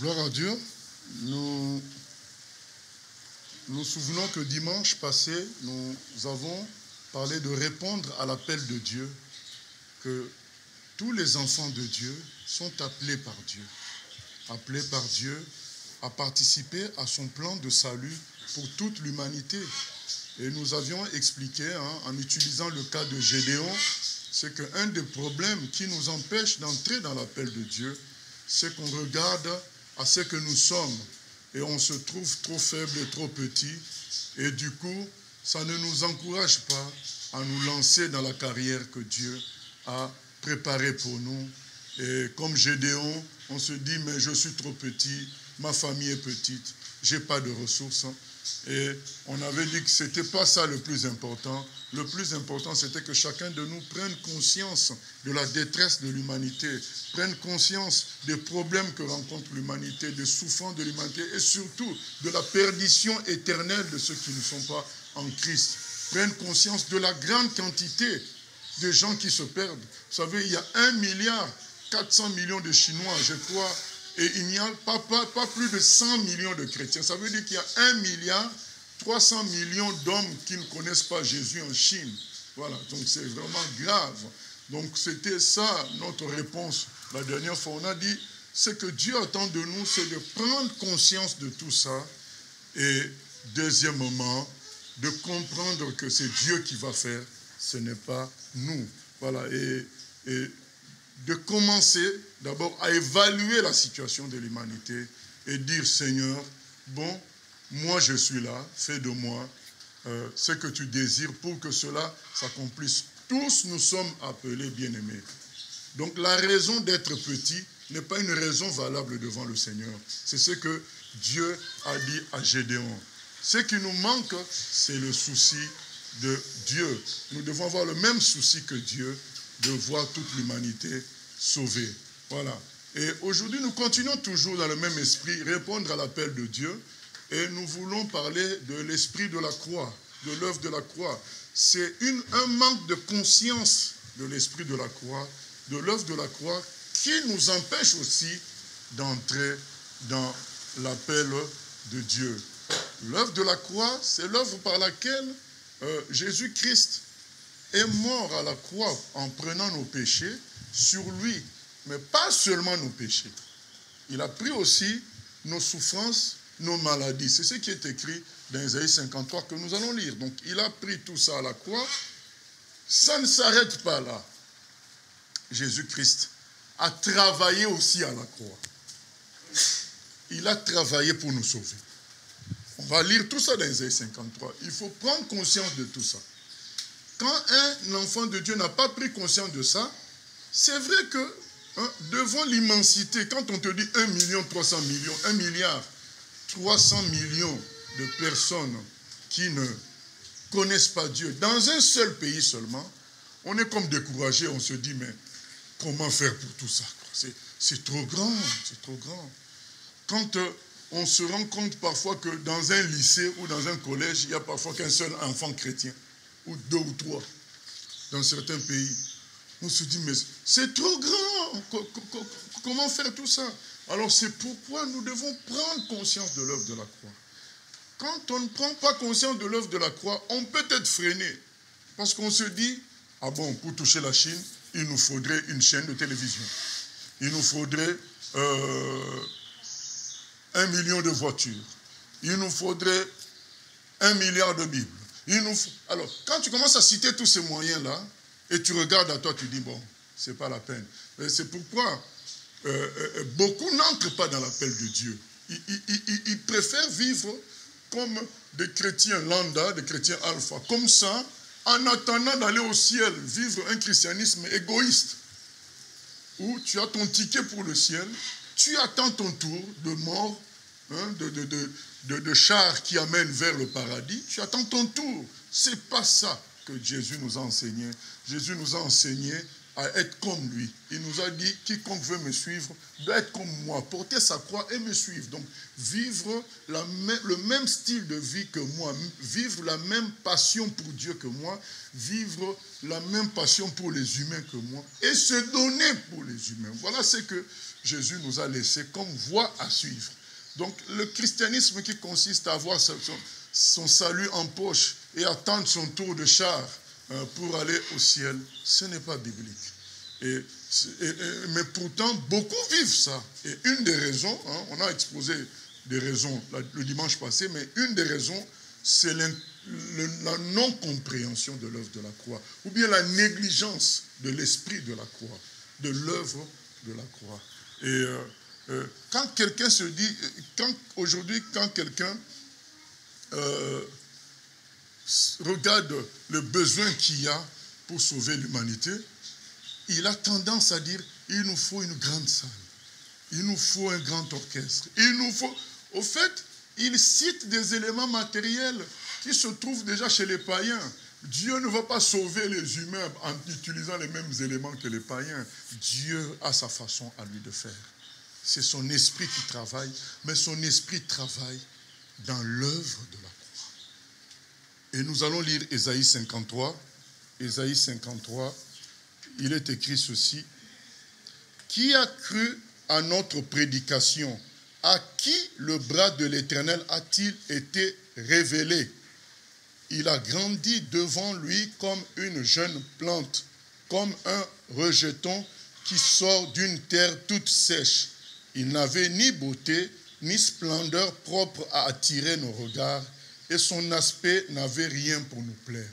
Gloire à Dieu. Nous nous souvenons que dimanche passé, nous avons parlé de répondre à l'appel de Dieu, que tous les enfants de Dieu sont appelés par Dieu à participer à son plan de salut pour toute l'humanité. Et nous avions expliqué, en utilisant le cas de Gédéon, c'est qu'un des problèmes qui nous empêche d'entrer dans l'appel de Dieu, c'est qu'on regarde à ce que nous sommes et on se trouve trop faible et trop petit. Et du coup, ça ne nous encourage pas à nous lancer dans la carrière que Dieu a préparée pour nous. Et comme Gédéon, on se dit, mais je suis trop petit, ma famille est petite, je n'ai pas de ressources. Et on avait dit que ce n'était pas ça le plus important. Le plus important, c'était que chacun de nous prenne conscience de la détresse de l'humanité, prenne conscience des problèmes que rencontre l'humanité, des souffrances de l'humanité et surtout de la perdition éternelle de ceux qui ne sont pas en Christ. Prenne conscience de la grande quantité de gens qui se perdent. Vous savez, il y a 1,4 milliard de Chinois, je crois, et il n'y a pas plus de 100 millions de chrétiens. Ça veut dire qu'il y a 1,3 milliard d'hommes qui ne connaissent pas Jésus en Chine. Voilà, donc c'est vraiment grave. Donc c'était ça notre réponse la dernière fois. On a dit, ce que Dieu attend de nous, c'est de prendre conscience de tout ça. Et deuxièmement, de comprendre que c'est Dieu qui va faire, ce n'est pas nous. Voilà, et de commencer d'abord à évaluer la situation de l'humanité et dire, Seigneur, bon, moi je suis là, fais de moi ce que tu désires pour que cela s'accomplisse. Tous nous sommes appelés bien-aimés. Donc la raison d'être petit n'est pas une raison valable devant le Seigneur. C'est ce que Dieu a dit à Gédéon. Ce qui nous manque, c'est le souci de Dieu. Nous devons avoir le même souci que Dieu, de voir toute l'humanité sauvée. Voilà. Et aujourd'hui, nous continuons toujours dans le même esprit, répondre à l'appel de Dieu. Et nous voulons parler de l'esprit de la croix, de l'œuvre de la croix. C'est un manque de conscience de l'esprit de la croix, de l'œuvre de la croix, qui nous empêche aussi d'entrer dans l'appel de Dieu. L'œuvre de la croix, c'est l'œuvre par laquelle Jésus-Christ est mort à la croix en prenant nos péchés sur lui, mais pas seulement nos péchés. Il a pris aussi nos souffrances, nos maladies. C'est ce qui est écrit dans Isaïe 53 que nous allons lire. Donc il a pris tout ça à la croix. Ça ne s'arrête pas là. Jésus-Christ a travaillé aussi à la croix. Il a travaillé pour nous sauver. On va lire tout ça dans Isaïe 53. Il faut prendre conscience de tout ça. Quand un enfant de Dieu n'a pas pris conscience de ça, c'est vrai que devant l'immensité, quand on te dit 1,3 milliard, 1,3 milliard de personnes qui ne connaissent pas Dieu, dans un seul pays seulement, on est comme découragé, on se dit, mais comment faire pour tout ça? C'est trop grand, c'est trop grand. Quand on se rend compte parfois que dans un lycée ou dans un collège, il n'y a parfois qu'un seul enfant chrétien, ou 2 ou 3, dans certains pays. On se dit, mais c'est trop grand, comment faire tout ça? Alors c'est pourquoi nous devons prendre conscience de l'œuvre de la croix. Quand on ne prend pas conscience de l'œuvre de la croix, on peut être freiné. Parce qu'on se dit, ah bon, pour toucher la Chine, il nous faudrait une chaîne de télévision. Il nous faudrait 1 million de voitures. Il nous faudrait 1 milliard de Bibles. Alors, quand tu commences à citer tous ces moyens-là, et tu regardes à toi, tu dis, bon, c'est pas la peine. C'est pourquoi beaucoup n'entrent pas dans l'appel de Dieu. Ils préfèrent vivre comme des chrétiens lambda, des chrétiens alpha, comme ça, en attendant d'aller au ciel, vivre un christianisme égoïste, où tu as ton ticket pour le ciel, tu attends ton tour de mort, de char qui amène vers le paradis, tu attends ton tour. C'est pas ça que Jésus nous a enseigné. Jésus nous a enseigné à être comme lui. Il nous a dit, quiconque veut me suivre doit être comme moi, porter sa croix et me suivre. Donc, vivre le même style de vie que moi, vivre la même passion pour Dieu que moi, vivre la même passion pour les humains que moi, et se donner pour les humains. Voilà ce que Jésus nous a laissé comme voie à suivre. Donc, le christianisme qui consiste à avoir son salut en poche et attendre son tour de char pour aller au ciel, ce n'est pas biblique. Mais pourtant, beaucoup vivent ça. Et une des raisons, on a exposé des raisons le dimanche passé, mais une des raisons, c'est la non-compréhension de l'œuvre de la croix, ou bien la négligence de l'esprit de la croix, de l'œuvre de la croix. Et quand quelqu'un se dit, aujourd'hui, quand quelqu'un regarde le besoin qu'il y a pour sauver l'humanité, il a tendance à dire, il nous faut une grande salle, il nous faut un grand orchestre, il nous faut... Au fait, il cite des éléments matériels qui se trouvent déjà chez les païens. Dieu ne va pas sauver les humains en utilisant les mêmes éléments que les païens. Dieu a sa façon à lui de faire. C'est son esprit qui travaille, mais son esprit travaille dans l'œuvre de la croix. Et nous allons lire Ésaïe 53. Ésaïe 53, il est écrit ceci. Qui a cru à notre prédication? À qui le bras de l'Éternel a-t-il été révélé? Il a grandi devant lui comme une jeune plante, comme un rejeton qui sort d'une terre toute sèche. Il n'avait ni beauté, ni splendeur propre à attirer nos regards, et son aspect n'avait rien pour nous plaire.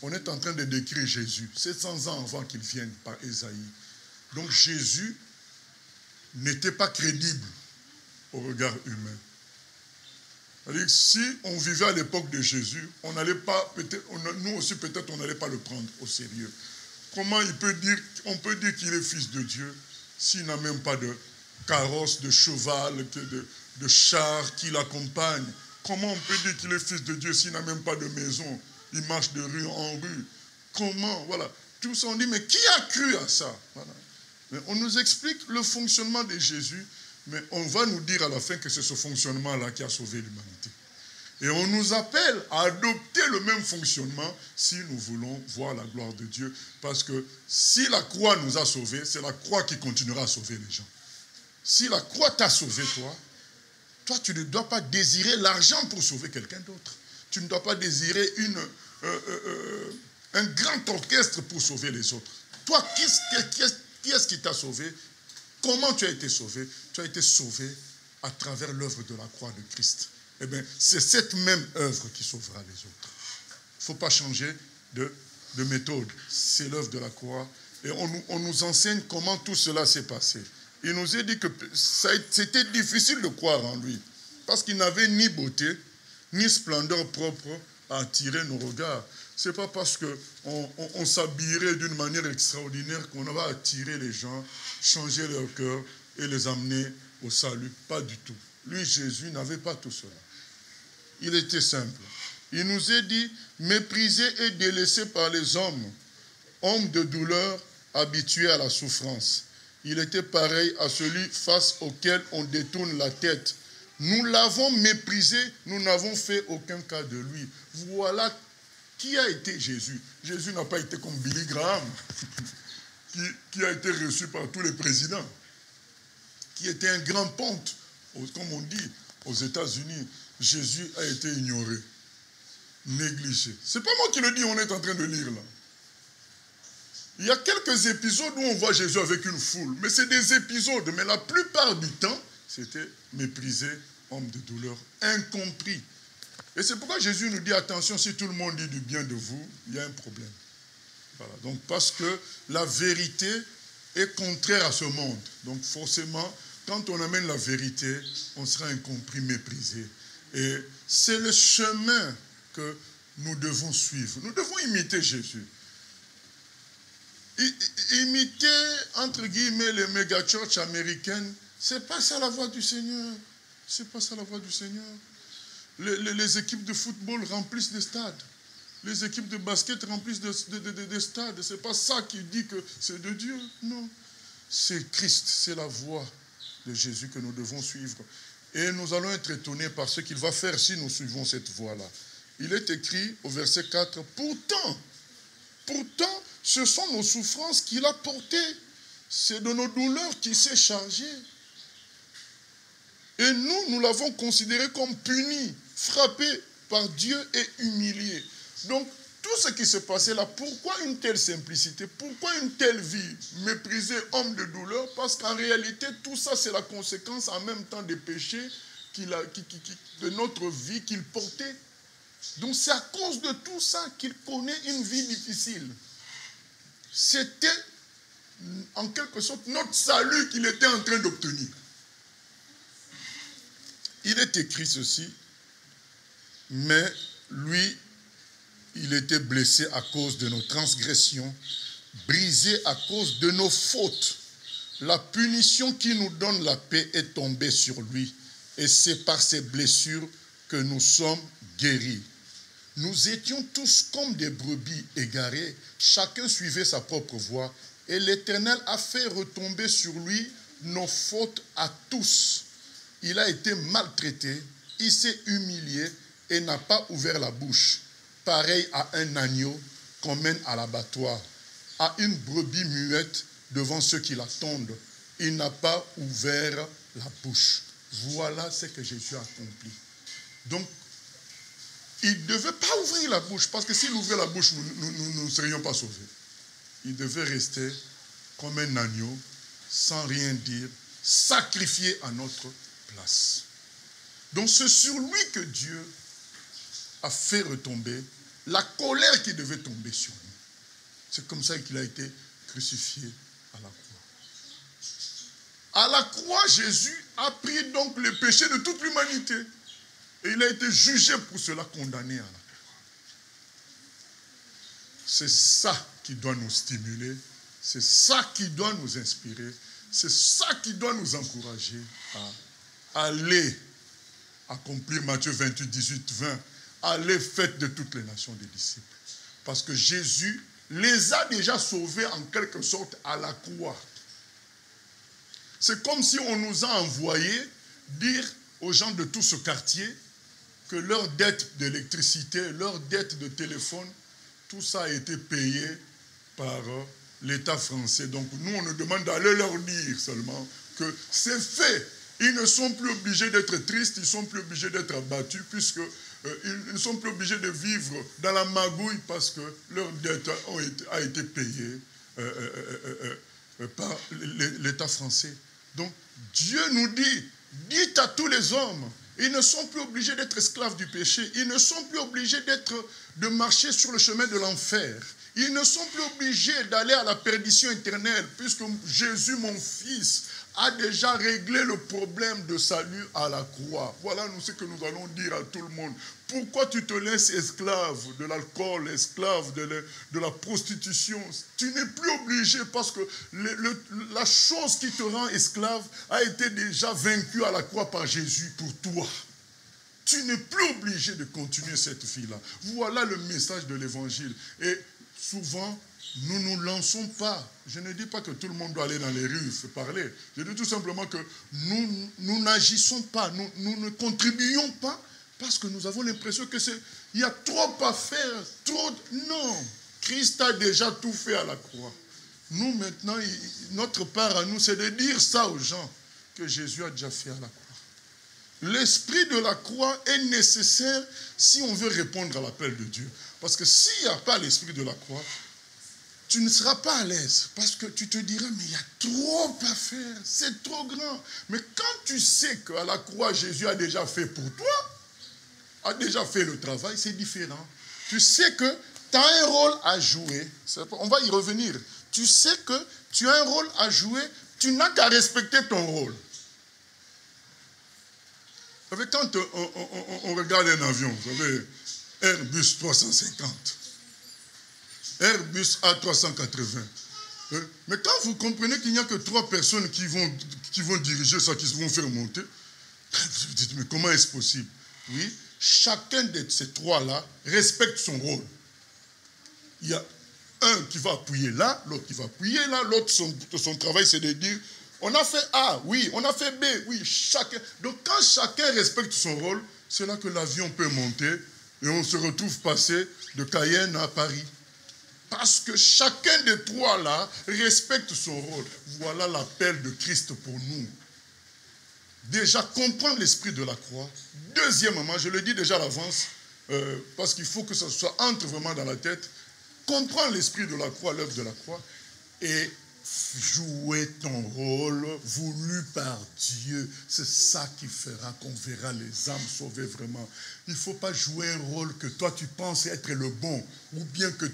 On est en train de décrire Jésus, 700 ans avant qu'il vienne par Ésaïe. Donc Jésus n'était pas crédible au regard humain. C'est-à-dire que si on vivait à l'époque de Jésus, on n'allait pas, nous aussi peut-être on n'allait pas le prendre au sérieux. Comment on peut dire qu'il est fils de Dieu s'il n'a même pas de carrosse, de cheval, de char qui l'accompagne? Comment on peut dire qu'il est fils de Dieu s'il n'a même pas de maison? Il marche de rue en rue. Comment? Voilà. Tout ça, on dit, mais qui a cru à ça? Voilà. Mais on nous explique le fonctionnement de Jésus, mais on va nous dire à la fin que c'est ce fonctionnement-là qui a sauvé l'humanité. Et on nous appelle à adopter le même fonctionnement si nous voulons voir la gloire de Dieu. Parce que si la croix nous a sauvés, c'est la croix qui continuera à sauver les gens. Si la croix t'a sauvé, toi, tu ne dois pas désirer l'argent pour sauver quelqu'un d'autre. Tu ne dois pas désirer un grand orchestre pour sauver les autres. Toi, qui est-ce qui t'a sauvé? Comment tu as été sauvé? Tu as été sauvé à travers l'œuvre de la croix de Christ. Eh bien, c'est cette même œuvre qui sauvera les autres. Il ne faut pas changer de méthode. C'est l'œuvre de la croix. Et on nous enseigne comment tout cela s'est passé. Il nous est dit que c'était difficile de croire en lui. Parce qu'il n'avait ni beauté, ni splendeur propre à attirer nos regards. Ce n'est pas parce qu'on s'habillerait d'une manière extraordinaire qu'on va attirer les gens, changer leur cœur et les amener au salut. Pas du tout. Lui, Jésus, n'avait pas tout cela. Il était simple. Il nous est dit, méprisé et délaissé par les hommes, homme de douleur, habitué à la souffrance. Il était pareil à celui face auquel on détourne la tête. Nous l'avons méprisé, nous n'avons fait aucun cas de lui. Voilà qui a été Jésus. Jésus n'a pas été comme Billy Graham, qui a été reçu par tous les présidents, qui était un grand ponte, comme on dit aux États-Unis. Jésus a été ignoré, négligé. Ce n'est pas moi qui le dis, on est en train de lire là. Il y a quelques épisodes où on voit Jésus avec une foule, mais c'est des épisodes, mais la plupart du temps, c'était méprisé, homme de douleur, incompris. Et c'est pourquoi Jésus nous dit, attention, si tout le monde dit du bien de vous, il y a un problème. Voilà. Donc parce que la vérité est contraire à ce monde. Donc forcément, quand on amène la vérité, on sera incompris, méprisé. Et c'est le chemin que nous devons suivre. Nous devons imiter Jésus. Imiter, entre guillemets, les méga-churches américaines, c'est pas ça la voie du Seigneur. C'est pas ça la voie du Seigneur. Les équipes de football remplissent des stades. les équipes de basket remplissent des stades. Ce n'est pas ça qui dit que c'est de Dieu. Non. C'est Christ, c'est la voie de Jésus que nous devons suivre. Et nous allons être étonnés par ce qu'il va faire si nous suivons cette voie-là. Il est écrit au verset 4, pourtant, ce sont nos souffrances qu'il a portées. C'est de nos douleurs qu'il s'est chargé. Et nous l'avons considéré comme puni, frappé par Dieu et humilié. Donc, tout ce qui se passait là, pourquoi une telle simplicité? Pourquoi une telle vie? Mépriser homme de douleur? Parce qu'en réalité, tout ça, c'est la conséquence en même temps des péchés de notre vie qu'il portait. Donc, c'est à cause de tout ça qu'il connaît une vie difficile. C'était, en quelque sorte, notre salut qu'il était en train d'obtenir. Il est écrit ceci, mais lui, il était blessé à cause de nos transgressions, brisé à cause de nos fautes. La punition qui nous donne la paix est tombée sur lui, et c'est par ses blessures que nous sommes guéris. Nous étions tous comme des brebis égarées, chacun suivait sa propre voie, et l'Éternel a fait retomber sur lui nos fautes à tous. Il a été maltraité, il s'est humilié et n'a pas ouvert la bouche. Pareil à un agneau qu'on mène à l'abattoir, à une brebis muette devant ceux qui l'attendent. Il n'a pas ouvert la bouche. Voilà ce que Jésus a accompli. Donc, il ne devait pas ouvrir la bouche, parce que s'il ouvrait la bouche, nous ne serions pas sauvés. Il devait rester comme un agneau, sans rien dire, sacrifié à notre place. Donc c'est sur lui que Dieu a fait retomber la colère qui devait tomber sur nous. C'est comme ça qu'il a été crucifié à la croix. À la croix, Jésus a pris donc le péché de toute l'humanité. Et il a été jugé pour cela, condamné à la croix. C'est ça qui doit nous stimuler. C'est ça qui doit nous inspirer. C'est ça qui doit nous encourager à aller accomplir Matthieu 28, 18, 20. Allez, faites de toutes les nations des disciples. Parce que Jésus les a déjà sauvés en quelque sorte à la croix. C'est comme si on nous a envoyé dire aux gens de tout ce quartier que leur dette d'électricité, leur dette de téléphone, tout ça a été payé par l'État français. Donc nous, on nous demande d'aller leur dire seulement que c'est fait. Ils ne sont plus obligés d'être tristes, ils ne sont plus obligés d'être abattus, puisque ils ne sont plus obligés de vivre dans la magouille parce que leur dette a été payée par l'État français. Donc Dieu nous dit, dites à tous les hommes, ils ne sont plus obligés d'être esclaves du péché, ils ne sont plus obligés de marcher sur le chemin de l'enfer. Ils ne sont plus obligés d'aller à la perdition éternelle, puisque Jésus, mon fils, a déjà réglé le problème de salut à la croix. Voilà ce que nous allons dire à tout le monde. Pourquoi tu te laisses esclave de l'alcool, esclave de la prostitution? Tu n'es plus obligé, parce que la chose qui te rend esclave a été déjà vaincue à la croix par Jésus pour toi. Tu n'es plus obligé de continuer cette vie-là. Voilà le message de l'évangile. Et souvent, nous ne nous lançons pas. Je ne dis pas que tout le monde doit aller dans les rues se parler. Je dis tout simplement que nous n'agissons pas, nous ne contribuons pas parce que nous avons l'impression que il y a trop à faire, trop. Non, Christ a déjà tout fait à la croix. Nous maintenant, notre part à nous, c'est de dire ça aux gens que Jésus a déjà fait à la croix. L'esprit de la croix est nécessaire si on veut répondre à l'appel de Dieu. Parce que s'il n'y a pas l'esprit de la croix, tu ne seras pas à l'aise. Parce que tu te diras, mais il y a trop à faire, c'est trop grand. Mais quand tu sais qu'à la croix, Jésus a déjà fait pour toi, a déjà fait le travail, c'est différent. Tu sais que tu as un rôle à jouer. On va y revenir. Tu sais que tu as un rôle à jouer, tu n'as qu'à respecter ton rôle. Vous savez, quand on regarde un avion, vous savez, Airbus 350, Airbus A380, mais quand vous comprenez qu'il n'y a que 3 personnes qui vont diriger ça, qui vont faire monter, vous vous dites, mais comment est-ce possible? Oui, chacun de ces 3-là respecte son rôle. il y a un qui va appuyer là, l'autre qui va appuyer là, l'autre, son travail, c'est de dire, on a fait A, oui, on a fait B, oui, chacun. Donc quand chacun respecte son rôle, c'est là que l'avion peut monter et on se retrouve passé de Cayenne à Paris. Parce que chacun des trois là respecte son rôle. Voilà l'appel de Christ pour nous. Déjà, comprendre l'esprit de la croix. Deuxièmement, je le dis déjà à l'avance, parce qu'il faut que ça soit entre vraiment dans la tête, comprendre l'esprit de la croix, l'œuvre de la croix, et jouer ton rôle voulu par Dieu. C'est ça qui fera qu'on verra les âmes sauvées vraiment. Il ne faut pas jouer un rôle que toi tu penses être le bon, ou bien que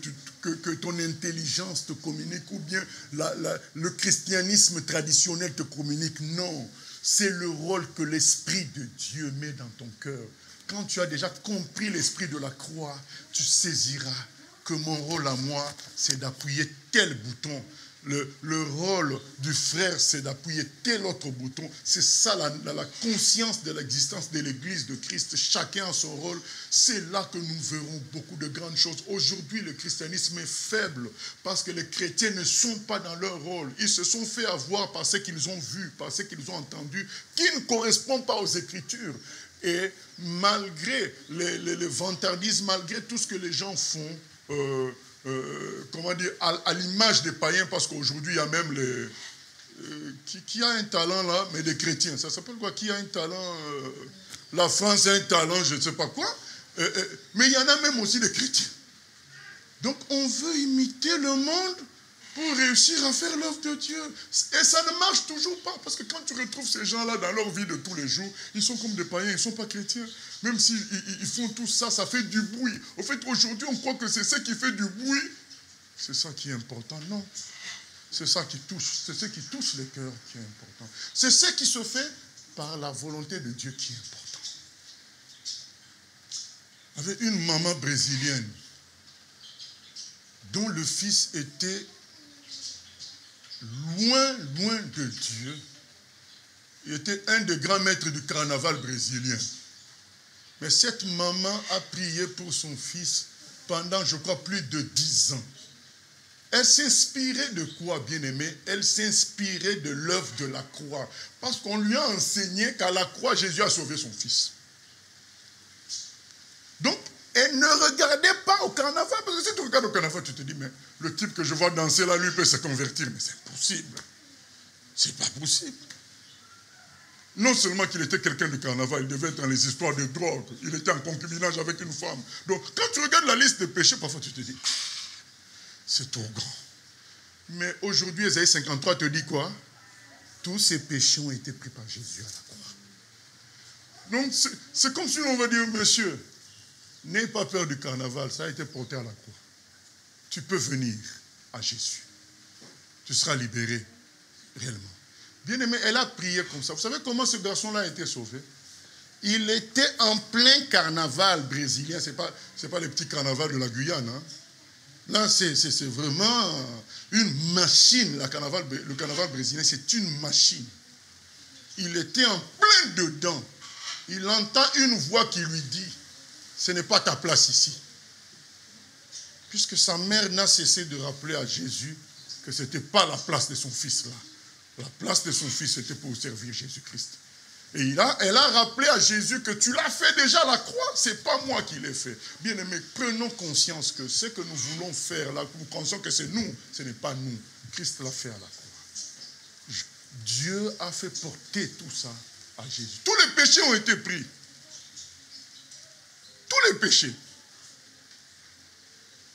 ton intelligence te communique, ou bien le christianisme traditionnel te communique. Non, c'est le rôle que l'Esprit de Dieu met dans ton cœur. Quand tu as déjà compris l'esprit de la croix, tu saisiras que mon rôle à moi, c'est d'appuyer tel bouton. Le rôle du frère, c'est d'appuyer tel autre bouton. C'est ça la conscience de l'existence de l'Église de Christ. Chacun a son rôle. C'est là que nous verrons beaucoup de grandes choses. Aujourd'hui, le christianisme est faible parce que les chrétiens ne sont pas dans leur rôle. Ils se sont fait avoir par ce qu'ils ont vu, par ce qu'ils ont entendu, qui ne correspond pas aux Écritures. Et malgré les vantardismes, malgré tout ce que les gens font, comment dire, à l'image des païens, parce qu'aujourd'hui, il y a même qui a un talent là, mais des chrétiens. Ça s'appelle quoi? Qui a un talent la France a un talent, je ne sais pas quoi. Mais il y en a même aussi des chrétiens. Donc, on veut imiter le monde pour réussir à faire l'œuvre de Dieu. Et ça ne marche toujours pas, parce que quand tu retrouves ces gens-là dans leur vie de tous les jours, ils sont comme des païens, ils ne sont pas chrétiens. Même s'ils font tout ça, ça fait du bruit. Au fait, aujourd'hui, on croit que c'est ce qui fait du bruit. C'est ça qui est important. Non. C'est ça qui touche. C'est ce qui touche les cœurs qui est important. C'est ce qui se fait par la volonté de Dieu qui est important. Il y avait une maman brésilienne dont le fils était loin de Dieu. Il était un des grands maîtres du carnaval brésilien. Mais cette maman a prié pour son fils pendant, je crois, plus de 10 ans. Elle s'inspirait de quoi, bien-aimé? Elle s'inspirait de l'œuvre de la croix. Parce qu'on lui a enseigné qu'à la croix, Jésus a sauvé son fils. Donc, elle ne regardait pas au carnaval. Parce que si tu regardes au carnaval, tu te dis, mais le type que je vois danser là, lui peut se convertir. Mais c'est impossible. C'est pas possible. Non seulement qu'il était quelqu'un du carnaval, il devait être dans les histoires de drogue. Il était en concubinage avec une femme. Donc, quand tu regardes la liste des péchés, parfois tu te dis, c'est trop grand. Mais aujourd'hui, Ésaïe 53 te dit quoi? Tous ces péchés ont été pris par Jésus à la croix. Donc, c'est comme si on va dire, monsieur, n'aie pas peur du carnaval, ça a été porté à la croix. Tu peux venir à Jésus. Tu seras libéré réellement. Bien-aimé, elle a prié comme ça. Vous savez comment ce garçon-là a été sauvé? Il était en plein carnaval brésilien. Ce n'est pas le petit carnaval de la Guyane. Hein. Là, c'est vraiment une machine. Le carnaval brésilien, c'est une machine. Il était en plein dedans. Il entend une voix qui lui dit, ce n'est pas ta place ici. Puisque sa mère n'a cessé de rappeler à Jésus que ce n'était pas la place de son fils là. La place de son fils, c'était pour servir Jésus-Christ. Et elle a rappelé à Jésus que tu l'as fait déjà à la croix, ce n'est pas moi qui l'ai fait. Bien aimé, prenons conscience que ce que nous voulons faire, là, nous pensons que c'est nous, ce n'est pas nous. Christ l'a fait à la croix. Dieu a fait porter tout ça à Jésus. Tous les péchés ont été pris. Tous les péchés.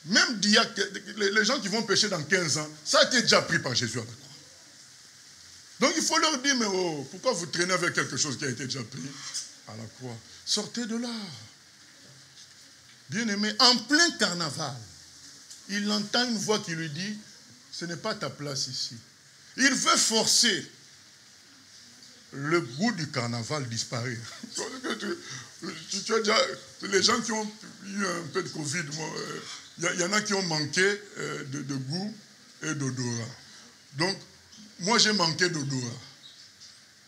Même les gens qui vont pécher dans 15 ans, ça a été déjà pris par Jésus à la croix. Donc il faut leur dire, mais oh, pourquoi vous traînez avec quelque chose qui a été déjà pris à la croix? Sortez de là. Bien-aimé, en plein carnaval, il entend une voix qui lui dit, ce n'est pas ta place ici. Il veut forcer. Le goût du carnaval disparaît. Tu as déjà, les gens qui ont eu un peu de Covid, il y en a qui ont manqué de goût et d'odorat. Donc, moi, j'ai manqué d'odorat.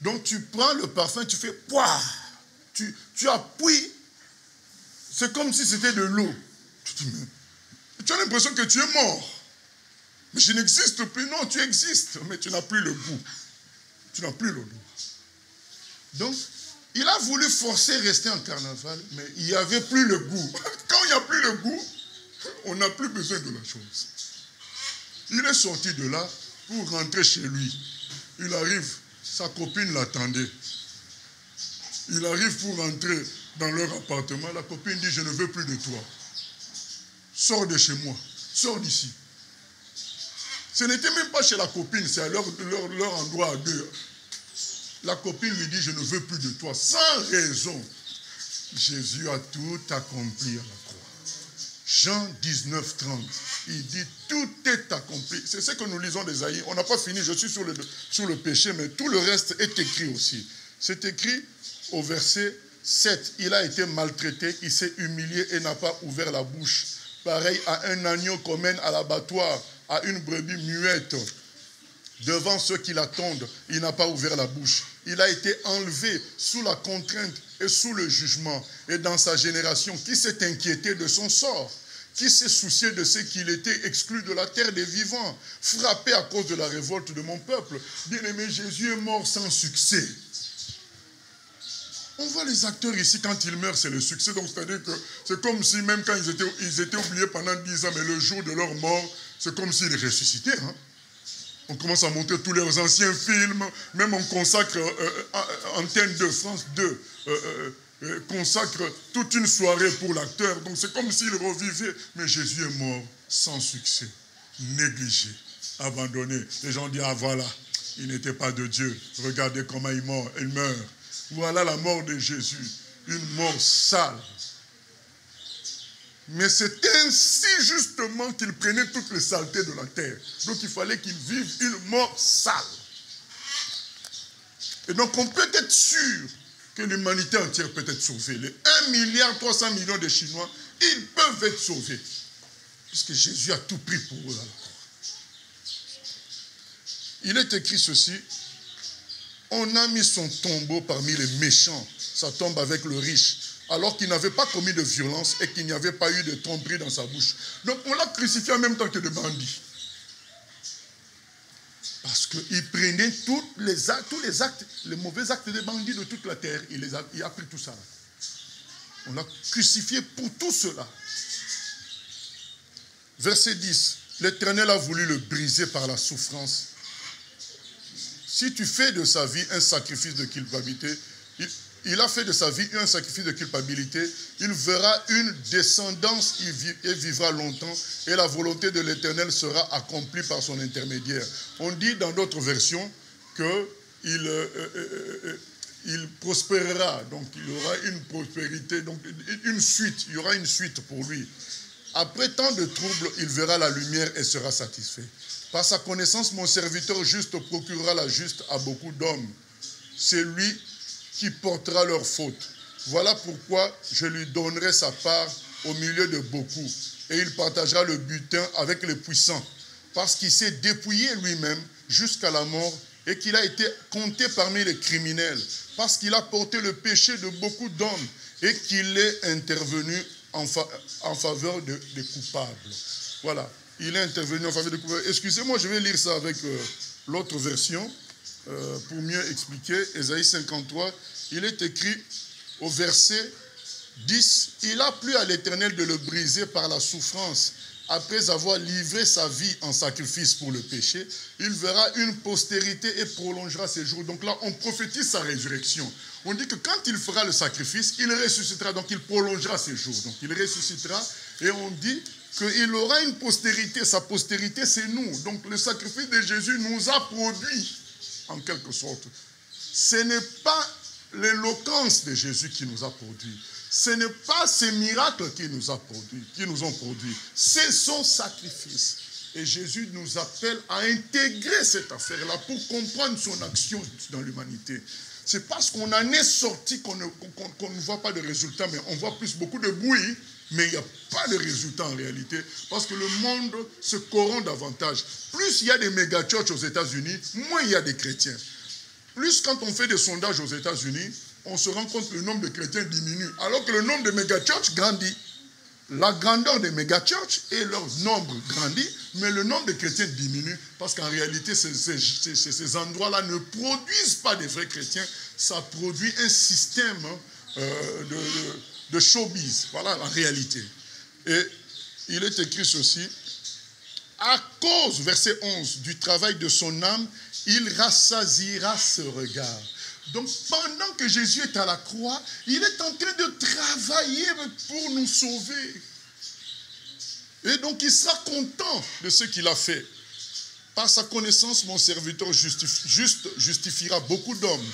Donc, tu prends le parfum, tu fais pouah. Tu appuies. C'est comme si c'était de l'eau. Tu dis, Tu as l'impression que tu es mort. Mais je n'existe plus. Non, tu existes, mais tu n'as plus le goût. Tu n'as plus l'odeur. Donc, il a voulu forcer rester en carnaval, mais il n'y avait plus le goût. Quand il n'y a plus le goût, on n'a plus besoin de la chose. Il est sorti de là pour rentrer chez lui. Il arrive, sa copine l'attendait. Il arrive pour rentrer dans leur appartement. La copine dit, je ne veux plus de toi. Sors de chez moi. Sors d'ici. Ce n'était même pas chez la copine, c'est à leur endroit à deux. La copine lui dit, je ne veux plus de toi. Sans raison. Jésus a tout accompli à la croix. Jean 19, 30. Il dit, tout est accompli. C'est ce que nous lisons d'Ésaïe. On n'a pas fini, je suis sur le péché, mais tout le reste est écrit aussi. C'est écrit au verset 7. Il a été maltraité, il s'est humilié et n'a pas ouvert la bouche. Pareil à un agneau qu'on mène à l'abattoir, à une brebis muette. Devant ceux qui l'attendent, il n'a pas ouvert la bouche. Il a été enlevé sous la contrainte et sous le jugement. Et dans sa génération, qui s'est inquiété de son sort? Qui s'est soucié de ce qu'il était exclu de la terre des vivants, frappé à cause de la révolte de mon peuple? Bien-aimé, Jésus est mort sans succès. On voit les acteurs ici, quand ils meurent, c'est le succès. Donc, c'est-à-dire que c'est comme si, même quand ils étaient oubliés pendant 10 ans, mais le jour de leur mort, c'est comme s'ils ressuscitaient. Hein? On commence à montrer tous leurs anciens films, même on consacre, Antenne 2, France 2, consacre toute une soirée pour l'acteur. Donc c'est comme s'il revivait. Mais Jésus est mort sans succès, négligé, abandonné. Les gens disent, ah voilà, il n'était pas de Dieu. Regardez comment il meurt. Voilà la mort de Jésus, une mort sale. Mais c'est ainsi justement qu'il prenait toutes les saletés de la terre. Donc il fallait qu'il vive une mort sale. Et donc on peut être sûr que l'humanité entière peut être sauvée. Les 1,3 milliard de Chinois, ils peuvent être sauvés. Puisque Jésus a tout pris pour eux à la croix. Il est écrit ceci. On a mis son tombeau parmi les méchants. Sa tombe avec le riche. Alors qu'il n'avait pas commis de violence et qu'il n'y avait pas eu de tromperie dans sa bouche. Donc on l'a crucifié en même temps que des bandits. Parce qu'il prenait tous les actes, les mauvais actes des bandits de toute la terre. Il a pris tout ça. On l'a crucifié pour tout cela. Verset 10. L'Éternel a voulu le briser par la souffrance. Si tu fais de sa vie un sacrifice de culpabilité, il a fait de sa vie un sacrifice de culpabilité. Il verra une descendance et vivra longtemps. Et la volonté de l'Éternel sera accomplie par son intermédiaire. On dit dans d'autres versions qu'il prospérera. Donc il aura une prospérité, donc une suite. Il y aura une suite pour lui. Après tant de troubles, il verra la lumière et sera satisfait. Par sa connaissance, mon serviteur juste procurera la juste à beaucoup d'hommes. C'est lui qui portera leurs fautes. Voilà pourquoi je lui donnerai sa part au milieu de beaucoup. Et il partagera le butin avec les puissants. Parce qu'il s'est dépouillé lui-même jusqu'à la mort et qu'il a été compté parmi les criminels. Parce qu'il a porté le péché de beaucoup d'hommes et qu'il est intervenu en faveur des coupables. Voilà. Il est intervenu en faveur des coupables. Excusez-moi, je vais lire ça avec l'autre version. Pour mieux expliquer, Ésaïe 53, il est écrit au verset 10, « Il a plu à l'Éternel de le briser par la souffrance. Après avoir livré sa vie en sacrifice pour le péché, il verra une postérité et prolongera ses jours. » Donc là, on prophétise sa résurrection. On dit que quand il fera le sacrifice, il ressuscitera, donc il prolongera ses jours. Donc il ressuscitera et on dit qu'il aura une postérité. Sa postérité, c'est nous. Donc le sacrifice de Jésus nous a produit, en quelque sorte. Ce n'est pas l'éloquence de Jésus qui nous a produit. Ce n'est pas ces miracles qui nous ont produit. C'est son sacrifice. Et Jésus nous appelle à intégrer cette affaire-là pour comprendre son action dans l'humanité. C'est parce qu'on en est sorti qu'on ne voit pas de résultat, mais on voit plus beaucoup de bruit, mais il n'y a pas de résultat en réalité, parce que le monde se corrompt davantage. Plus il y a des méga-churches aux États-Unis, moins il y a des chrétiens. Plus quand on fait des sondages aux États-Unis, on se rend compte que le nombre de chrétiens diminue, alors que le nombre de méga-churches grandit. la grandeur des méga-churches et leur nombre grandit, mais le nombre de chrétiens diminue parce qu'en réalité, ces endroits-là ne produisent pas des vrais chrétiens, ça produit un système de showbiz. Voilà la réalité. Et il est écrit ceci, à cause, verset 11, du travail de son âme, il rassasiera ce regard. Donc pendant que Jésus est à la croix, il est en train de travailler pour nous sauver. Et donc il sera content de ce qu'il a fait. Par sa connaissance, mon serviteur justifiera beaucoup d'hommes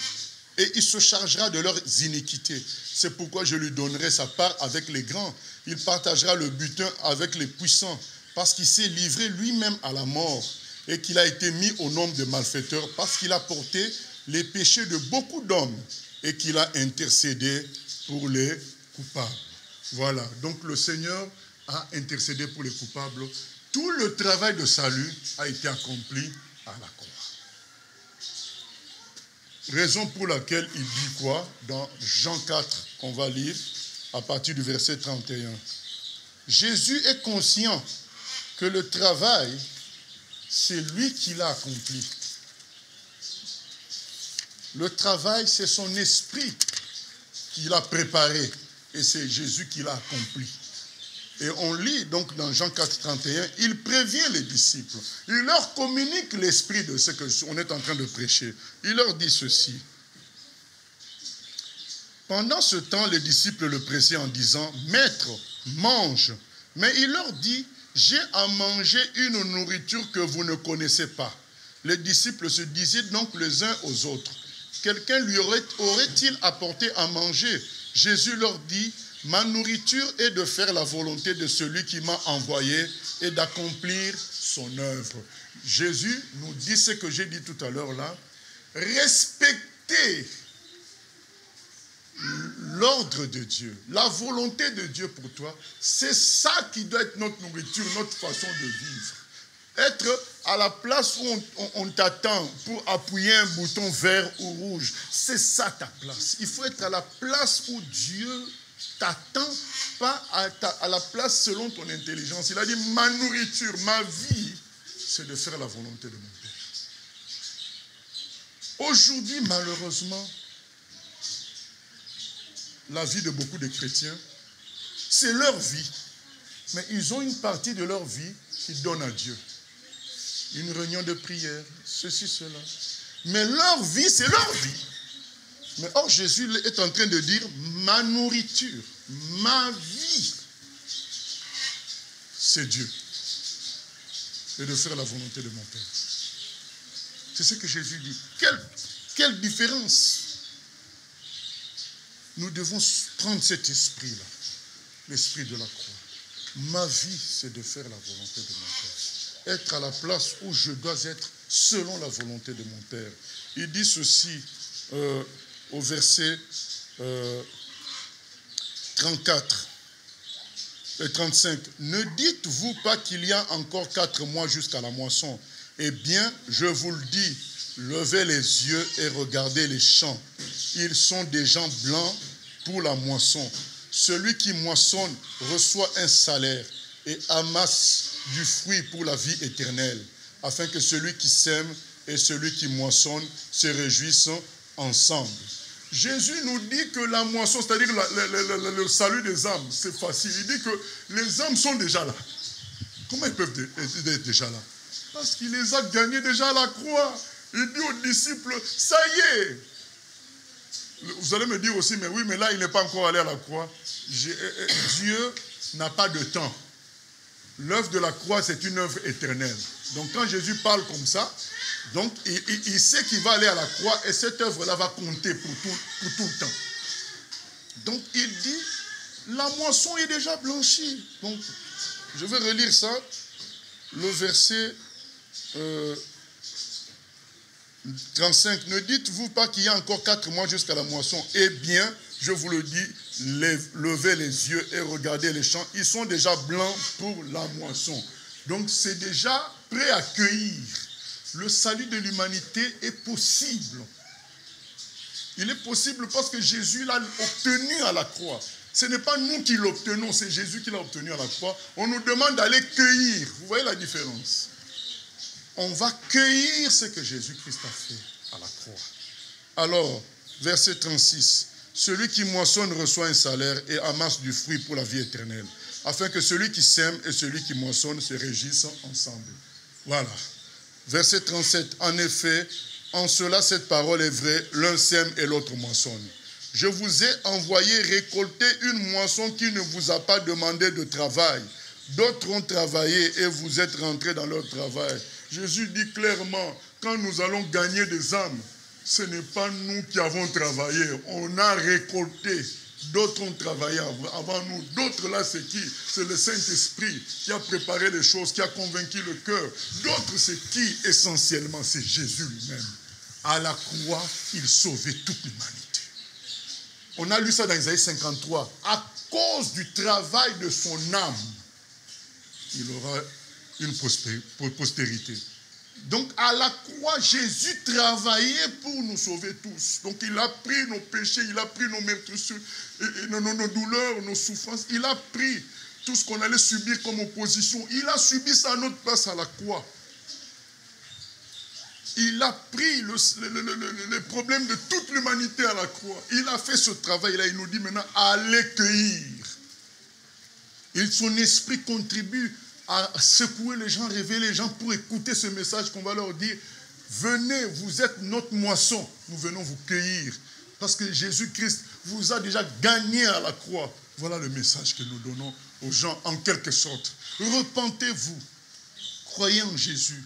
et il se chargera de leurs iniquités. C'est pourquoi je lui donnerai sa part avec les grands. Il partagera le butin avec les puissants parce qu'il s'est livré lui-même à la mort et qu'il a été mis au nombre de malfaiteurs parce qu'il a porté les péchés de beaucoup d'hommes et qu'il a intercédé pour les coupables. Voilà, donc le Seigneur a intercédé pour les coupables. Tout le travail de salut a été accompli à la croix. Raison pour laquelle il dit quoi? Dans Jean 4, qu'on va lire à partir du verset 31. Jésus est conscient que le travail, c'est lui qui l'a accompli. Le travail, c'est son esprit qui l'a préparé et c'est Jésus qui l'a accompli. Et on lit donc dans Jean 4, 31, il prévient les disciples. Il leur communique l'esprit de ce qu'on est en train de prêcher. Il leur dit ceci. Pendant ce temps, les disciples le pressaient en disant, « Maître, mange. » Mais il leur dit, « J'ai à manger une nourriture que vous ne connaissez pas. » Les disciples se disaient donc les uns aux autres, « Quelqu'un lui aurait-il apporté à manger ?» Jésus leur dit, « Ma nourriture est de faire la volonté de celui qui m'a envoyé et d'accomplir son œuvre. » Jésus nous dit ce que j'ai dit tout à l'heure là. Respecter l'ordre de Dieu, la volonté de Dieu pour toi, c'est ça qui doit être notre nourriture, notre façon de vivre. Être à la place où on t'attend pour appuyer un bouton vert ou rouge, c'est ça ta place. Il faut être à la place où Dieu t'attend, pas à la place selon ton intelligence. Il a dit, ma nourriture, ma vie, c'est de faire la volonté de mon Père. Aujourd'hui, malheureusement, la vie de beaucoup de chrétiens, c'est leur vie. Mais ils ont une partie de leur vie qu'ils donnent à Dieu. Une réunion de prière, ceci, cela. Mais leur vie, c'est leur vie. Mais or, Jésus est en train de dire, ma nourriture, ma vie, c'est Dieu. Et de faire la volonté de mon Père. C'est ce que Jésus dit. Quelle différence! Nous devons prendre cet esprit-là, l'esprit de la croix. Ma vie, c'est de faire la volonté de mon Père. Être à la place où je dois être selon la volonté de mon Père. Il dit ceci au verset 34 et 35. Ne dites-vous pas qu'il y a encore 4 mois jusqu'à la moisson? Eh bien, je vous le dis, levez les yeux et regardez les champs. Ils sont déjà blancs pour la moisson. Celui qui moissonne reçoit un salaire et amasse du fruit pour la vie éternelle, afin que celui qui sème et celui qui moissonne se réjouissent ensemble. Jésus nous dit que la moisson, c'est-à-dire le salut des âmes, c'est facile. Il dit que les âmes sont déjà là. Comment ils peuvent être déjà là? Parce qu'il les a gagnés déjà à la croix. Il dit aux disciples, ça y est. Vous allez me dire aussi, mais oui, mais là, il n'est pas encore allé à la croix. Dieu n'a pas de temps. L'œuvre de la croix, c'est une œuvre éternelle. Donc, quand Jésus parle comme ça, donc, il sait qu'il va aller à la croix et cette œuvre-là va compter pour tout le temps. Donc, il dit, la moisson est déjà blanchie. Donc, je vais relire ça. Le verset 35. Ne dites-vous pas qu'il y a encore 4 mois jusqu'à la moisson? Eh bien, je vous le dis, levez les yeux et regardez les champs. Ils sont déjà blancs pour la moisson. Donc, c'est déjà prêt à accueillir. Le salut de l'humanité est possible. Il est possible parce que Jésus l'a obtenu à la croix. Ce n'est pas nous qui l'obtenons, c'est Jésus qui l'a obtenu à la croix. On nous demande d'aller cueillir. Vous voyez la différence? On va cueillir ce que Jésus-Christ a fait à la croix. Alors, verset 36. Celui qui moissonne reçoit un salaire et amasse du fruit pour la vie éternelle, afin que celui qui sème et celui qui moissonne se réjouissent ensemble. Voilà. Verset 37. En effet, en cela cette parole est vraie, l'un sème et l'autre moissonne. Je vous ai envoyé récolter une moisson qui ne vous a pas demandé de travail. D'autres ont travaillé et vous êtes rentrés dans leur travail. Jésus dit clairement, quand nous allons gagner des âmes, ce n'est pas nous qui avons travaillé, on a récolté. D'autres ont travaillé avant nous. D'autres là, c'est qui? C'est le Saint-Esprit qui a préparé les choses, qui a convaincu le cœur. D'autres, c'est qui? Essentiellement, c'est Jésus lui-même. À la croix, il sauvait toute l'humanité. On a lu ça dans Isaïe 53. À cause du travail de son âme, il aura une postérité. Donc à la croix, Jésus travaillait pour nous sauver tous. Donc il a pris nos péchés, il a pris nos meurtrissures, nos douleurs, nos souffrances. Il a pris tout ce qu'on allait subir comme opposition. Il a subi ça à notre place à la croix. Il a pris les problèmes de toute l'humanité à la croix. Il a fait ce travail-là. Il nous dit maintenant, allez cueillir. Et son esprit contribue à secouer les gens, réveiller les gens pour écouter ce message qu'on va leur dire. Venez, vous êtes notre moisson. Nous venons vous cueillir. Parce que Jésus-Christ vous a déjà gagné à la croix. Voilà le message que nous donnons aux gens en quelque sorte. Repentez-vous. Croyez en Jésus.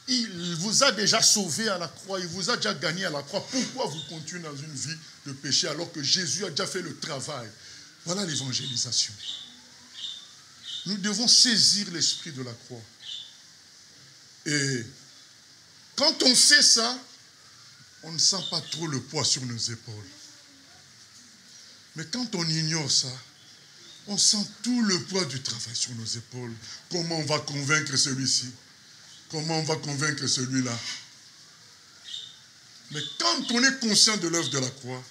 Il vous a déjà sauvé à la croix, il vous a déjà gagné à la croix. Pourquoi vous continuez dans une vie de péché alors que Jésus a déjà fait le travail? Voilà l'évangélisation. Nous devons saisir l'esprit de la croix. Et quand on sait ça, on ne sent pas trop le poids sur nos épaules. Mais quand on ignore ça, on sent tout le poids du travail sur nos épaules. Comment on va convaincre celui-ci? Comment on va convaincre celui-là? Mais quand on est conscient de l'œuvre de la croix,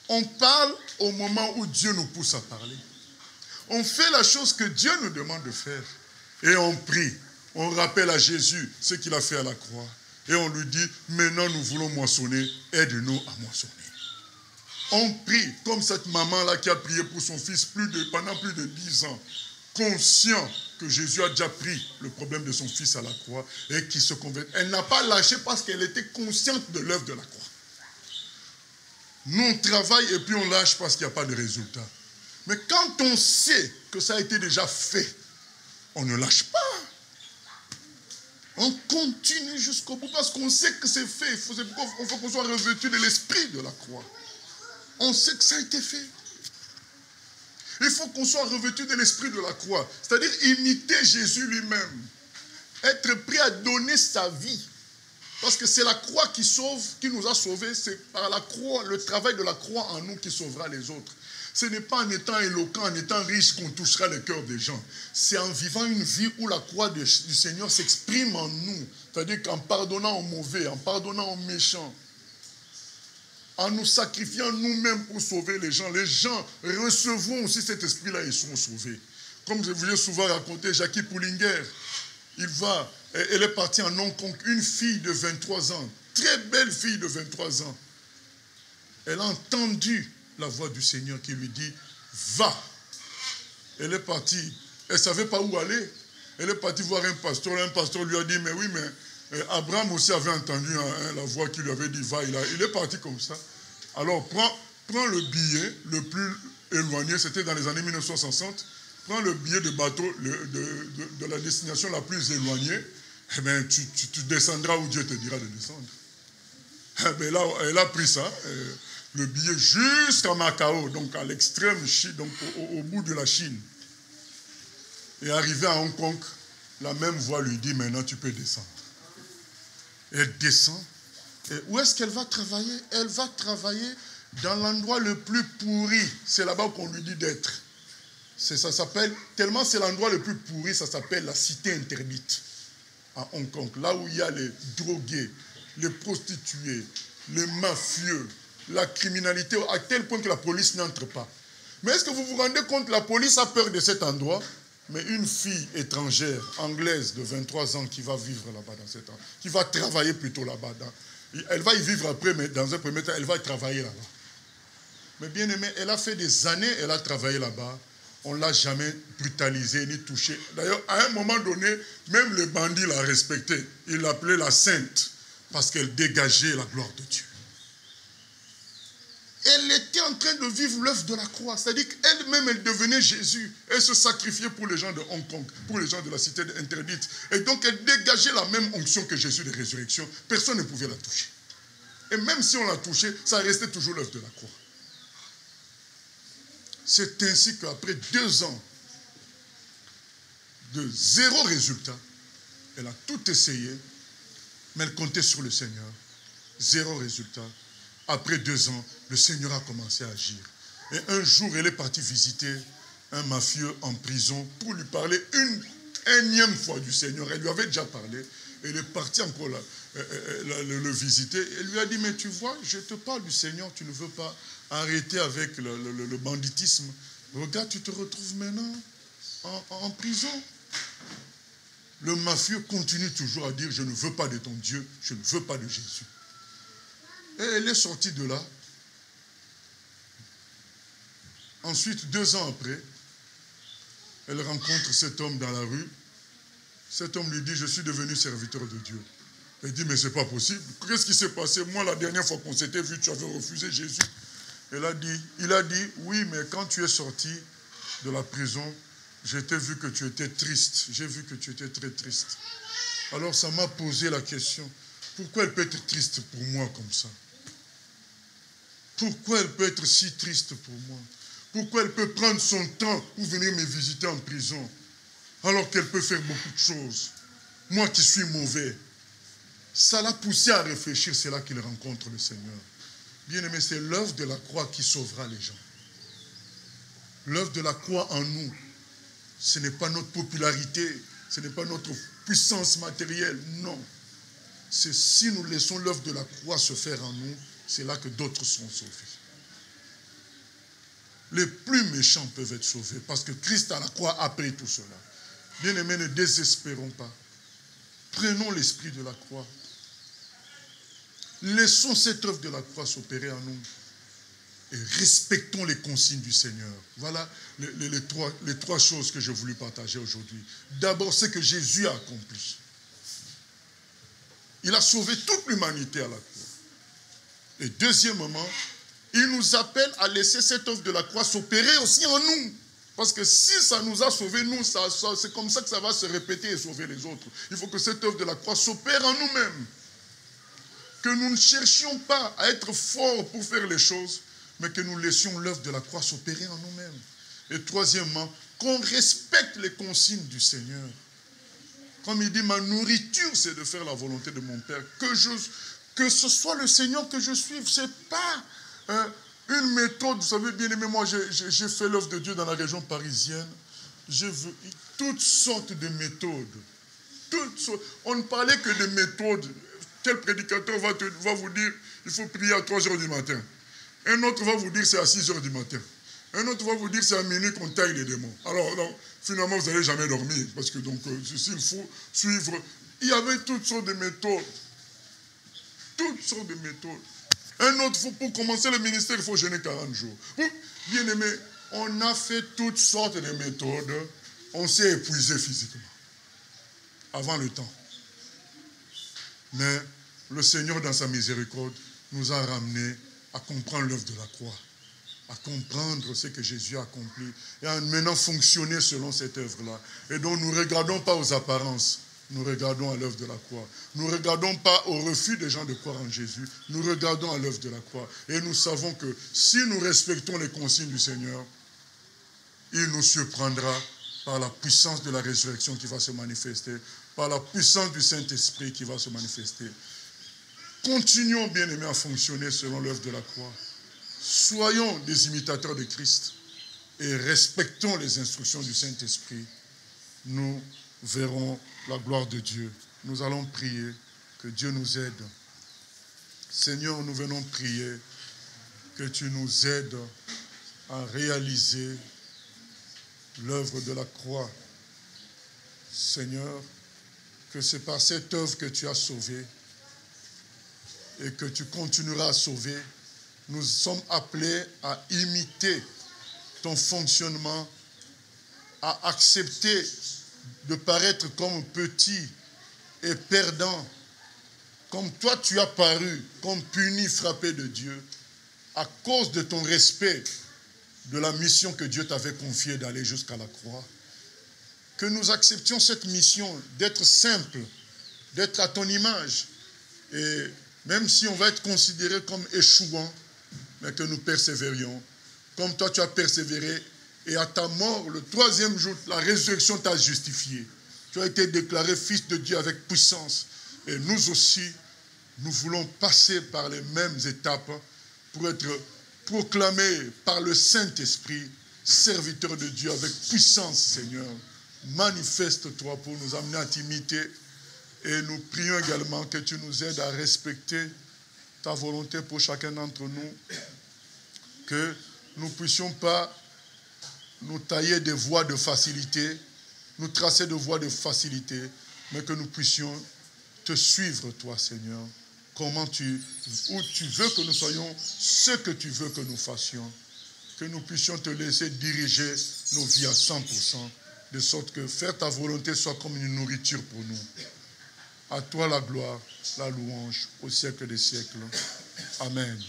on parle au moment où Dieu nous pousse à parler. On fait la chose que Dieu nous demande de faire. Et on prie. On rappelle à Jésus ce qu'il a fait à la croix. Et on lui dit, maintenant nous voulons moissonner, aide-nous à moissonner. On prie comme cette maman-là qui a prié pour son fils pendant plus de 10 ans. Conscient que Jésus a déjà pris le problème de son fils à la croix et qui se convertit. Elle n'a pas lâché parce qu'elle était consciente de l'œuvre de la croix. Nous, on travaille et puis on lâche parce qu'il n'y a pas de résultat. Mais quand on sait que ça a été déjà fait, on ne lâche pas. On continue jusqu'au bout parce qu'on sait que c'est fait. Il faut qu'on soit revêtu de l'esprit de la croix. On sait que ça a été fait. Il faut qu'on soit revêtu de l'esprit de la croix. C'est-à-dire imiter Jésus lui-même. Être prêt à donner sa vie. Parce que c'est la croix qui sauve, qui nous a sauvés. C'est par la croix, le travail de la croix en nous qui sauvera les autres. Ce n'est pas en étant éloquent, en étant riche qu'on touchera le cœur des gens. C'est en vivant une vie où la croix du Seigneur s'exprime en nous. C'est-à-dire qu'en pardonnant aux mauvais, en pardonnant aux méchants, en nous sacrifiant nous-mêmes pour sauver les gens recevront aussi cet esprit-là et seront sauvés. Comme je vous ai souvent raconté, Jackie Poulinger, elle est partie en Hong Kong, une fille de 23 ans, très belle fille de 23 ans. Elle a entendu la voix du Seigneur qui lui dit, va. Elle est partie, elle ne savait pas où aller. Elle est partie voir un pasteur lui a dit, mais oui, mais Abraham aussi avait entendu la voix qui lui avait dit, va, il est parti comme ça. Alors, prends le billet le plus éloigné, c'était dans les années 1960, prends le billet de bateau de la destination la plus éloignée, eh bien, tu descendras où Dieu te dira de descendre. Eh bien, là, elle a pris ça, le billet jusqu'à Macao, donc à l'extrême Chine, donc au bout de la Chine. Et arrivé à Hong Kong, la même voix lui dit, maintenant tu peux descendre. Elle descend. Et où est-ce qu'elle va travailler? Elle va travailler dans l'endroit le plus pourri. C'est là-bas qu'on lui dit d'être. Ça s'appelle, tellement c'est l'endroit le plus pourri, ça s'appelle la cité interdite à Hong Kong. Là où il y a les drogués, les prostituées, les mafieux, la criminalité à tel point que la police n'entre pas. Mais est-ce que vous vous rendez compte, la police a peur de cet endroit? Mais une fille étrangère, anglaise de 23 ans qui va vivre là-bas dans cet endroit, qui va travailler plutôt là-bas. Elle va y vivre après, mais dans un premier temps, elle va travailler là-bas. Mais bien aimé, elle a fait des années, elle a travaillé là-bas. On ne l'a jamais brutalisée ni touchée. D'ailleurs, à un moment donné, même les bandits la respectaient. Ils l'appelaient la sainte parce qu'elle dégageait la gloire de Dieu. Elle était en train de vivre l'œuvre de la croix. C'est-à-dire qu'elle-même, elle devenait Jésus. Elle se sacrifiait pour les gens de Hong Kong, pour les gens de la cité interdite. Et donc, elle dégageait la même onction que Jésus de résurrection. Personne ne pouvait la toucher. Et même si on la touchait, ça restait toujours l'œuvre de la croix. C'est ainsi qu'après 2 ans de 0 résultat, elle a tout essayé, mais elle comptait sur le Seigneur. 0 résultat. Après 2 ans, le Seigneur a commencé à agir. Et un jour, elle est partie visiter un mafieux en prison pour lui parler une énième fois du Seigneur. Elle lui avait déjà parlé. Elle est partie encore le visiter. Elle lui a dit, mais tu vois, je te parle du Seigneur, tu ne veux pas arrêter avec le banditisme. Regarde, tu te retrouves maintenant en prison. Le mafieux continue toujours à dire, je ne veux pas de ton Dieu, je ne veux pas de Jésus. Et elle est sortie de là. Ensuite, 2 ans après, elle rencontre cet homme dans la rue. Cet homme lui dit, je suis devenu serviteur de Dieu. Elle dit, mais ce n'est pas possible. Qu'est-ce qui s'est passé? Moi, la dernière fois qu'on s'était vu, tu avais refusé Jésus. Il a dit, oui, mais quand tu es sorti de la prison, j'ai vu que tu étais triste. J'ai vu que tu étais très triste. Alors ça m'a posé la question, pourquoi elle peut être triste pour moi comme ça? Pourquoi elle peut être si triste pour moi? Pourquoi elle peut prendre son temps pour venir me visiter en prison, alors qu'elle peut faire beaucoup de choses? Moi qui suis mauvais. Ça l'a poussé à réfléchir, c'est là qu'il rencontre le Seigneur. Bien-aimé, c'est l'œuvre de la croix qui sauvera les gens. L'œuvre de la croix en nous, ce n'est pas notre popularité, ce n'est pas notre puissance matérielle, non. C'est si nous laissons l'œuvre de la croix se faire en nous, c'est là que d'autres seront sauvés. Les plus méchants peuvent être sauvés parce que Christ à la croix a pris tout cela. Bien-aimés, ne désespérons pas. Prenons l'esprit de la croix. Laissons cette œuvre de la croix s'opérer en nous. Et respectons les consignes du Seigneur. Voilà les trois choses que j'ai voulu partager aujourd'hui. D'abord, ce que Jésus a accompli. Il a sauvé toute l'humanité à la croix. Et deuxièmement, il nous appelle à laisser cette œuvre de la croix s'opérer aussi en nous. Parce que si ça nous a sauvés, nous, c'est comme ça que ça va se répéter et sauver les autres. Il faut que cette œuvre de la croix s'opère en nous-mêmes. Que nous ne cherchions pas à être forts pour faire les choses, mais que nous laissions l'œuvre de la croix s'opérer en nous-mêmes. Et troisièmement, qu'on respecte les consignes du Seigneur. Comme il dit, ma nourriture, c'est de faire la volonté de mon Père. Que ce soit le Seigneur que je suive. Ce n'est pas une méthode. Vous savez, bien aimé, moi, j'ai fait l'œuvre de Dieu dans la région parisienne. J'ai vu toutes sortes de méthodes. On ne parlait que de méthodes. Tel prédicateur va vous dire, il faut prier à 3 heures du matin. Un autre va vous dire, c'est à 6 heures du matin. Un autre va vous dire, c'est à minuit qu'on taille les démons. Alors, donc, finalement, vous n'allez jamais dormir. Parce que, donc, il faut suivre. Il y avait toutes sortes de méthodes. Toutes sortes de méthodes. Un autre, pour commencer le ministère, il faut jeûner 40 jours. Bien aimé, on a fait toutes sortes de méthodes. On s'est épuisé physiquement. Avant le temps. Mais le Seigneur, dans sa miséricorde, nous a ramenés à comprendre l'œuvre de la croix, à comprendre ce que Jésus a accompli et à maintenant fonctionner selon cette œuvre-là. Et donc nous ne regardons pas aux apparences, nous regardons à l'œuvre de la croix. Nous ne regardons pas au refus des gens de croire en Jésus, nous regardons à l'œuvre de la croix. Et nous savons que si nous respectons les consignes du Seigneur, il nous surprendra par la puissance de la résurrection qui va se manifester, par la puissance du Saint-Esprit qui va se manifester. Continuons, bien-aimés, à fonctionner selon l'œuvre de la croix. Soyons des imitateurs de Christ et respectons les instructions du Saint-Esprit. Nous verrons la gloire de Dieu. Nous allons prier, que Dieu nous aide. Seigneur, nous venons prier que tu nous aides à réaliser l'œuvre de la croix. Seigneur, que c'est par cette œuvre que tu as sauvé et que tu continueras à sauver. Nous sommes appelés à imiter ton fonctionnement, à accepter de paraître comme petit et perdant, comme toi tu as paru, comme puni, frappé de Dieu, à cause de ton respect de la mission que Dieu t'avait confiée d'aller jusqu'à la croix. Que nous acceptions cette mission d'être simple, d'être à ton image. Et même si on va être considéré comme échouant, mais que nous persévérions. Comme toi tu as persévéré, et à ta mort, le 3e jour, la résurrection t'a justifié. Tu as été déclaré fils de Dieu avec puissance. Et nous aussi, nous voulons passer par les mêmes étapes pour être proclamés par le Saint-Esprit, serviteurs de Dieu avec puissance, Seigneur. Manifeste-toi pour nous amener à t'imiter. Et nous prions également que tu nous aides à respecter ta volonté pour chacun d'entre nous. Que nous ne puissions pas nous tailler des voies de facilité, nous tracer de voies de facilité, mais que nous puissions te suivre, toi, Seigneur. Où tu veux que nous soyons, ce que tu veux que nous fassions. Que nous puissions te laisser diriger nos vies à 100%, de sorte que faire ta volonté soit comme une nourriture pour nous. À toi la gloire, la louange, au siècle des siècles. Amen.